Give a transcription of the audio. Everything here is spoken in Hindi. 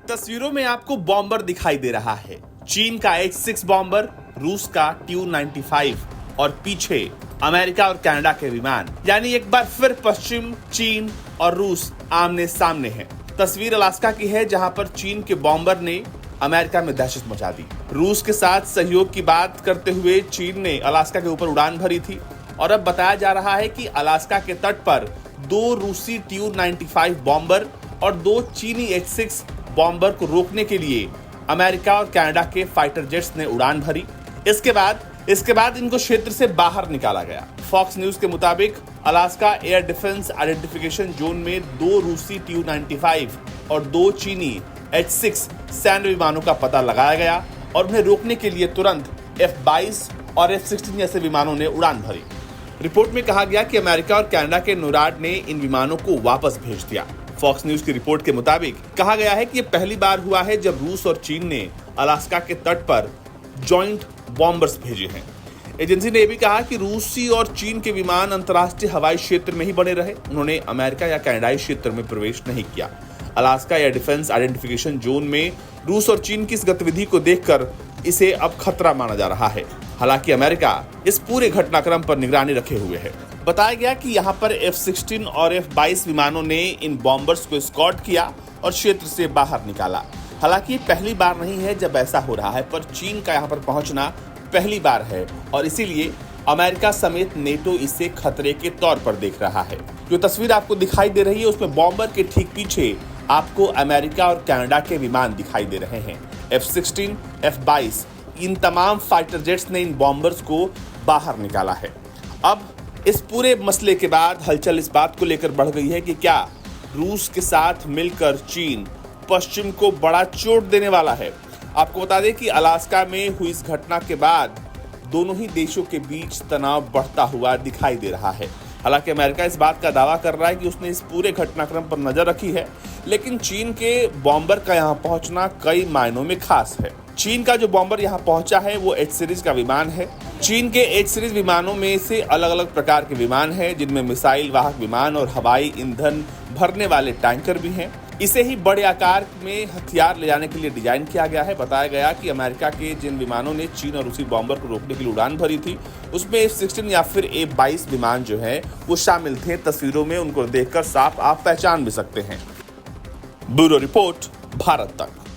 तस्वीरों में आपको बॉम्बर दिखाई दे रहा है। चीन का H-6 बॉम्बर, रूस का Tu-95 और पीछे अमेरिका और कनाडा के विमान। यानी एक बार फिर पश्चिम, चीन और रूस आमने सामने हैं। तस्वीर अलास्का की है, जहां पर चीन के बॉम्बर ने अमेरिका में दहशत मचा दी। रूस के साथ सहयोग की बात करते हुए चीन ने अलास्का के ऊपर उड़ान भरी थी और अब बताया जा रहा है कि अलास्का के तट पर 2 रूसी Tu-95 बॉम्बर और 2 चीनी H-6 बॉम्बर को रोकने के लिए अमेरिका और कनाडा के फाइटर जेट्स ने उड़ान भरी। इसके बाद इनको क्षेत्र से बाहर निकाला गया। फॉक्स न्यूज के मुताबिक Alaska air defence identification zone में 2 रूसी Tu-95 और 2 चीनी H-6 सैन्य विमानों का पता लगाया गया और उन्हें रोकने के लिए तुरंत F-22 और F-16 जैसे विमानों ने उड़ान भरी। रिपोर्ट में कहा गया कि अमेरिका और कनाडा के नोराड ने इन विमानों को वापस भेज दिया। फॉक्स न्यूज की रिपोर्ट के मुताबिक कहा गया है कि यह पहली बार हुआ है जब रूस और चीन ने अलास्का के तट पर जॉइंट बॉम्बर्स भेजे हैं। एजेंसी ने यह भी कहा कि रूसी और चीन के विमान अंतर्राष्ट्रीय हवाई क्षेत्र में ही बने रहे, उन्होंने अमेरिका या कनाडाई क्षेत्र में प्रवेश नहीं किया। Alaska air defence identification zone में रूस और चीन की इस गतिविधि को देखकर इसे अब खतरा माना जा रहा है। हालांकि अमेरिका इस पूरे घटनाक्रम पर निगरानी रखे हुए है। बताया गया कि यहां पर F-16 और F-22 विमानों ने इन बॉम्बर्स को स्कॉट किया और क्षेत्र से बाहर निकाला। हालांकि पहली बार नहीं है जब ऐसा हो रहा है, पर चीन का यहां पर पहुंचना पहली बार है और इसीलिए अमेरिका समेत नेटो इसे खतरे के तौर पर देख रहा है। जो तस्वीर आपको दिखाई दे रही है उसमें बॉम्बर के ठीक पीछे आपको अमेरिका और कनाडा के विमान दिखाई दे रहे हैं। F-16, F-22 इन तमाम फाइटर जेट्स ने इन बॉम्बर्स को बाहर निकाला है। अब इस पूरे मसले के बाद हलचल इस बात को लेकर बढ़ गई है कि क्या रूस के साथ मिलकर चीन पश्चिम को बड़ा चोट देने वाला है। आपको बता दें कि अलास्का में हुई इस घटना के बाद दोनों ही देशों के बीच तनाव बढ़ता हुआ दिखाई दे रहा है। हालांकि अमेरिका इस बात का दावा कर रहा है कि उसने इस पूरे घटनाक्रम पर नजर रखी है, लेकिन चीन के बॉम्बर का यहां पहुंचना कई मायनों में खास है। चीन का जो बॉम्बर यहां पहुंचा है वो H सीरीज का विमान है। चीन के H सीरीज विमानों में से अलग अलग प्रकार के विमान हैं, जिनमें मिसाइल वाहक विमान और हवाई ईंधन भरने वाले टैंकर भी हैं। इसे ही बड़े आकार में हथियार ले जाने के लिए डिजाइन किया गया है। बताया गया कि अमेरिका के जिन विमानों ने चीन और रूसी बॉम्बर को रोकने के लिए उड़ान भरी थी उसमें F-16 या फिर F-22 विमान जो है वो शामिल थे। तस्वीरों में उनको देखकर साफ आप पहचान भी सकते हैं। ब्यूरो रिपोर्ट, भारत तक।